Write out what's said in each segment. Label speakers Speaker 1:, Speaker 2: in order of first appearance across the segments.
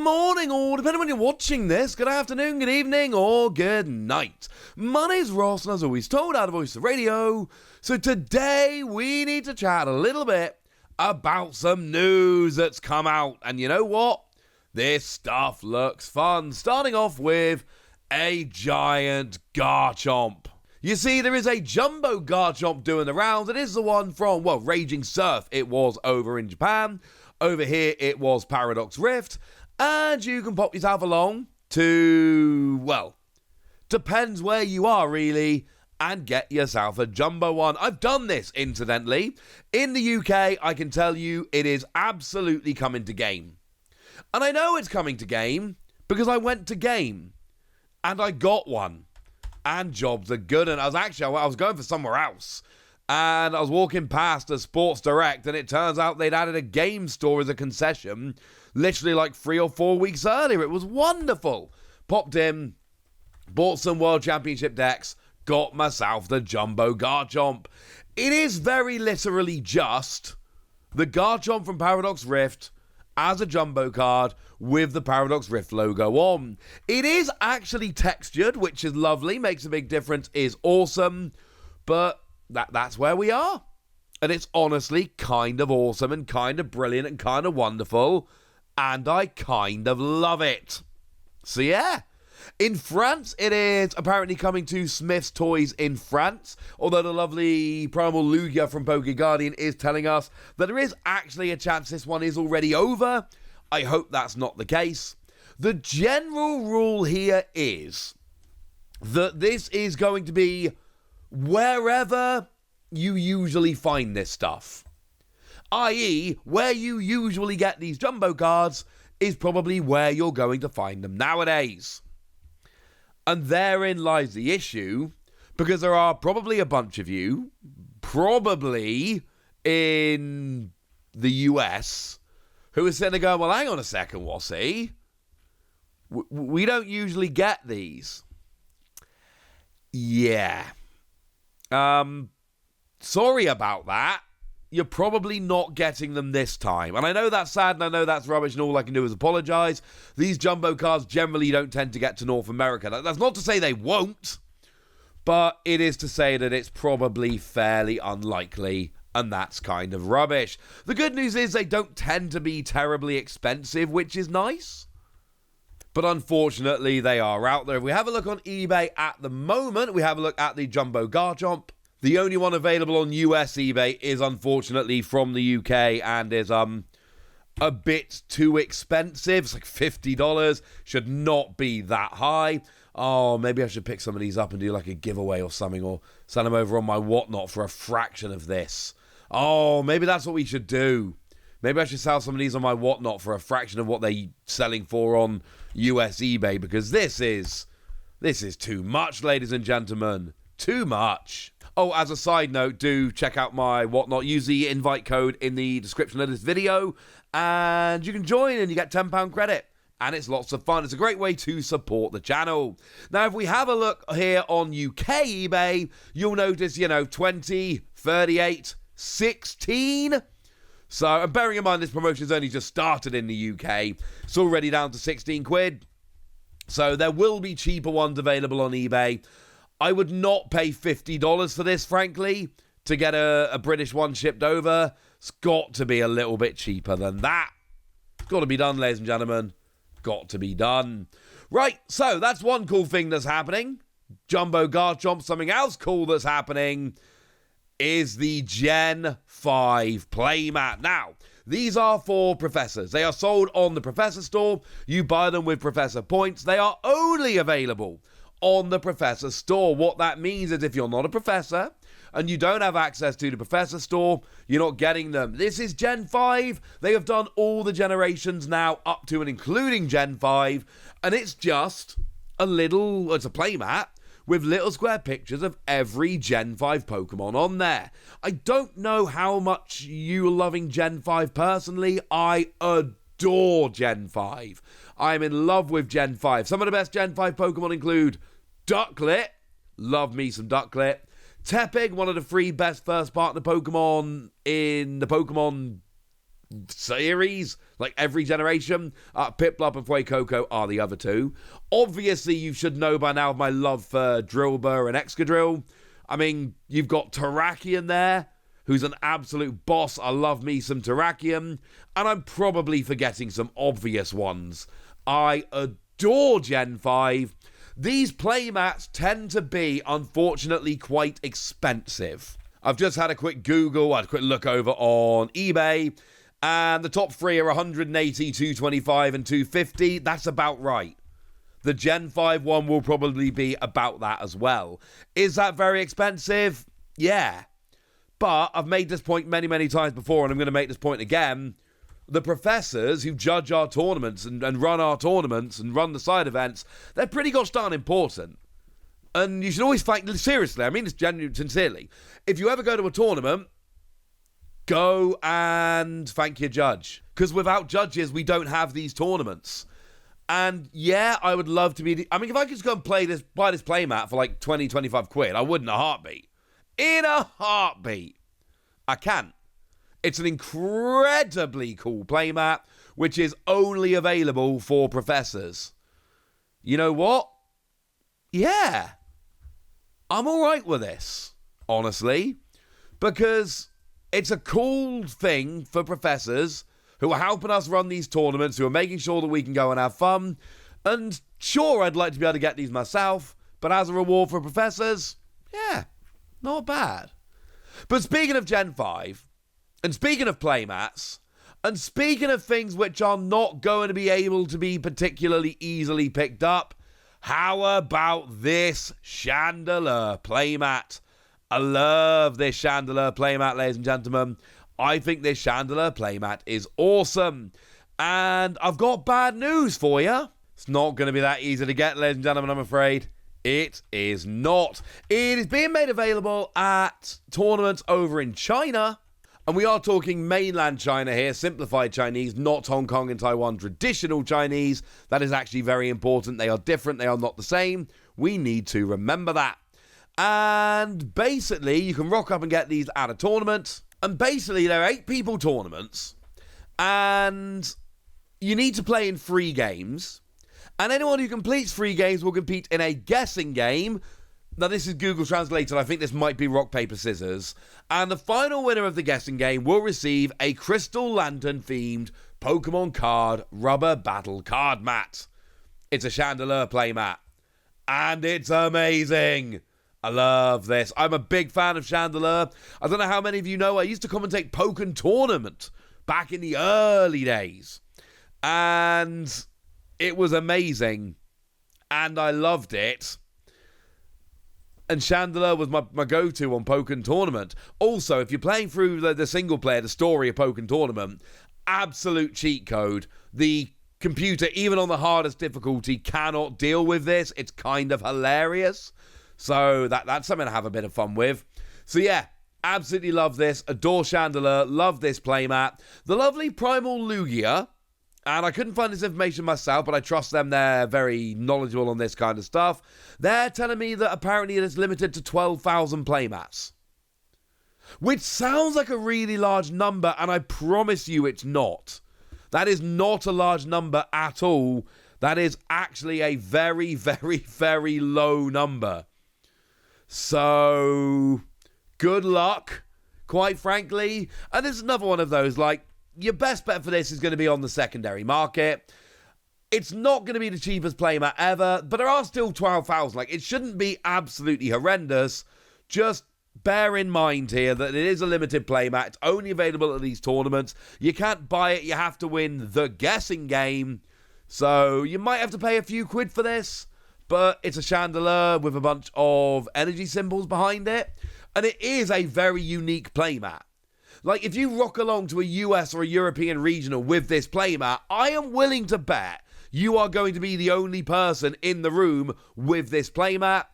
Speaker 1: morning, or depending on when you're watching this, good afternoon, good evening, or good night. My name's Ross, and as always told, out of Voice of Radio. So today we need to chat a little bit about some news that's come out. And you know what? This stuff looks fun. Starting off with a giant Garchomp. You see, there is a jumbo Garchomp doing the rounds. It is the one from, well, Raging Surf. It was over in Japan. Over here, it was Paradox Rift. And you can pop yourself along to, well, depends where you are, really, and get yourself a jumbo one. I've done this, incidentally. In the UK, I can tell you it is absolutely coming to game. And I know it's coming to game because I went to game and I got one. And jobs are good. And I was going for somewhere else. And I was walking past a Sports Direct, and it turns out they'd added a game store as a concession literally like 3 or 4 weeks earlier. It was wonderful. Popped in, bought some World Championship decks, got myself the Jumbo Garchomp. It is very literally just the Garchomp from Paradox Rift as a Jumbo card with the Paradox Rift logo on. It is actually textured, which is lovely, makes a big difference, is awesome, but that's where we are. And it's honestly kind of awesome and kind of brilliant and kind of wonderful. And I kind of love it. So yeah. In France, it is apparently coming to Smith's Toys in France. Although the lovely Primal Lugia from Pokeguardian is telling us that there is actually a chance this one is already over. I hope that's not the case. The general rule here is that this is going to be wherever you usually find this stuff. I.e., where you usually get these jumbo cards is probably where you're going to find them nowadays. And therein lies the issue, because there are probably a bunch of you, probably in the US, who are sitting there going, well, hang on a second, Wassy. We don't usually get these. Yeah. Sorry about that. You're probably not getting them this time. And I know that's sad and I know that's rubbish and all I can do is apologise. These jumbo cards generally don't tend to get to North America. That's not to say they won't, but it is to say that it's probably fairly unlikely, and that's kind of rubbish. The good news is they don't tend to be terribly expensive, which is nice. But unfortunately, they are out there. If we have a look on eBay at the moment, we have a look at the Jumbo Garchomp. The only one available on US eBay is unfortunately from the UK and is a bit too expensive. It's like $50. Should not be that high. Oh, maybe I should pick some of these up and do like a giveaway or something, or send them over on my whatnot for a fraction of this. Oh, maybe that's what we should do. Maybe I should sell some of these on my whatnot for a fraction of what they're selling for on US eBay, because this is too much, ladies and gentlemen. Too much. Oh, as a side note, do check out my whatnot. Use the invite code in the description of this video, and you can join and you get £10 credit. And it's lots of fun. It's a great way to support the channel. Now, if we have a look here on UK eBay, you'll notice, 20, 38, 16. So, and bearing in mind this promotion's only just started in the UK, it's already down to 16 quid. So there will be cheaper ones available on eBay. I would not pay $50 for this, frankly, to get a British one shipped over. It's got to be a little bit cheaper than that. It's got to be done, ladies and gentlemen. Got to be done. Right, so that's one cool thing that's happening. Jumbo Garchomp. Something else cool that's happening is the Gen 5 playmat. Now, these are for professors. They are sold on the Professor Store. You buy them with Professor points. They are only available on the Professor Store. What that means is if you're not a professor and you don't have access to the Professor Store, you're not getting them. This is Gen 5. They have done all the generations now up to and including Gen 5, and it's just it's a playmat with little square pictures of every Gen 5 Pokemon on there. I don't know how much you're loving Gen 5 personally. I adore Gen 5. I'm in love with Gen 5. Some of the best Gen 5 Pokemon include Ducklet. Love me some Ducklet. Tepig, one of the 3 best first partner Pokemon in the Pokemon series, like every generation. Piplup and Fuecoco are the other two. Obviously, you should know by now my love for Drillbur and Excadrill. I mean, you've got Terrakion there, who's an absolute boss. I love me some Terrakion. And I'm probably forgetting some obvious ones. I adore Gen 5. These playmats tend to be, unfortunately, quite expensive. I've just had a quick Google, had a quick look over on eBay, and the top three are 180, 225, and 250. That's about right. The Gen 5 one will probably be about that as well. Is that very expensive? Yeah. But I've made this point many, many times before, and I'm going to make this point again. The professors who judge our tournaments and run our tournaments and run the side events, they're pretty gosh darn important. And you should always thank, seriously, I mean this genuinely, sincerely. If you ever go to a tournament, go and thank your judge. Because without judges, we don't have these tournaments. And yeah, I would love to be, I mean, if I could just go and buy this playmat for like 20, 25 quid, I would in a heartbeat. In a heartbeat. I can't. It's an incredibly cool playmat, which is only available for professors. You know what? Yeah. I'm all right with this, honestly, because it's a cool thing for professors who are helping us run these tournaments, who are making sure that we can go and have fun. And sure, I'd like to be able to get these myself, but as a reward for professors, yeah, not bad. But speaking of Gen 5, and speaking of playmats, and speaking of things which are not going to be able to be particularly easily picked up, how about this Chandelure playmat? I love this Chandelure playmat, ladies and gentlemen. I think this Chandelure playmat is awesome. And I've got bad news for you. It's not going to be that easy to get, ladies and gentlemen, I'm afraid. It is not. It is being made available at tournaments over in China. And we are talking mainland China here, simplified Chinese, not Hong Kong and Taiwan traditional Chinese. That is actually very important. They are different. They are not the same. We need to remember that. And basically, you can rock up and get these at a tournament. And basically, they're 8-people tournaments. And you need to play in 3 games. And anyone who completes 3 games will compete in a guessing game. Now, this is Google Translated. I think this might be rock, paper, scissors. And the final winner of the guessing game will receive a Crystal Lantern-themed Pokemon card rubber battle card mat. It's a Chandelure playmat. And it's amazing. I love this. I'm a big fan of Chandelure. I don't know how many of you know, I used to commentate Pokémon Tournament back in the early days. And it was amazing. And I loved it. And Chandelure was my go-to on Pokémon Tournament. Also, if you're playing through the single player, the story of Pokémon Tournament, absolute cheat code. The computer, even on the hardest difficulty, cannot deal with this. It's kind of hilarious. So that's something to have a bit of fun with. So yeah, absolutely love this. Adore Chandelure. Love this playmat. The lovely Primal Lugia. And I couldn't find this information myself, but I trust them. They're very knowledgeable on this kind of stuff. They're telling me that apparently it is limited to 12,000 playmats. Which sounds like a really large number, and I promise you it's not. That is not a large number at all. That is actually a very, very, very low number. So, good luck, quite frankly. And this is another one of those, like, your best bet for this is going to be on the secondary market. It's not going to be the cheapest playmat ever, but there are still 12,000. Like, it shouldn't be absolutely horrendous. Just bear in mind here that it is a limited playmat. It's only available at these tournaments. You can't buy it. You have to win the guessing game. So you might have to pay a few quid for this, but it's a Chandelure with a bunch of energy symbols behind it. And it is a very unique playmat. Like, if you rock along to a US or a European regional with this playmat, I am willing to bet you are going to be the only person in the room with this playmat.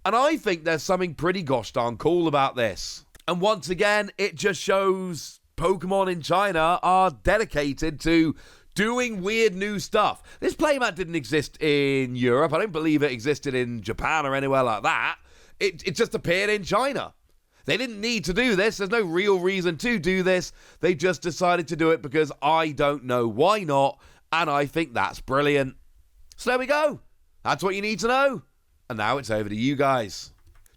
Speaker 1: And I think there's something pretty gosh darn cool about this. And once again, it just shows Pokemon in China are dedicated to doing weird new stuff. This playmat didn't exist in Europe. I don't believe it existed in Japan or anywhere like that. It just appeared in China. They didn't need to do this. There's no real reason to do this. They just decided to do it because I don't know why not, and I think that's brilliant. So there we go. That's what you need to know. And now it's over to you guys.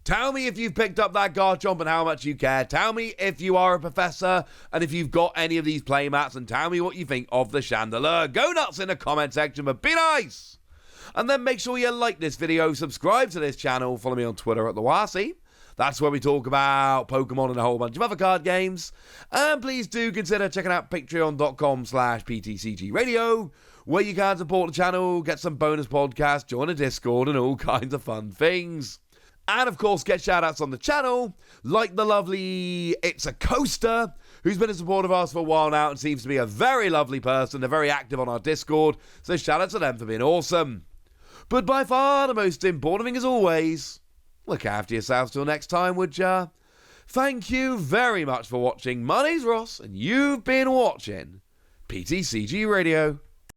Speaker 1: Tell me if you've picked up that Garchomp and how much you care. Tell me if you are a professor and if you've got any of these playmats, and tell me what you think of the Chandelure. Go nuts in the comment section, but be nice. And then make sure you like this video, subscribe to this channel, follow me on Twitter at the Wasi. That's where we talk about Pokemon and a whole bunch of other card games. And please do consider checking out patreon.com/PTCG Radio, where you can support the channel, get some bonus podcasts, join a Discord, and all kinds of fun things. And of course, get shout-outs on the channel, like the lovely It's a Coaster, who's been a supporter of ours for a while now and seems to be a very lovely person. They're very active on our Discord, so shout-out to them for being awesome. But by far, the most important thing as always, look after yourselves till next time, would ya? Thank you very much for watching. My name's Ross, and you've been watching PTCG Radio.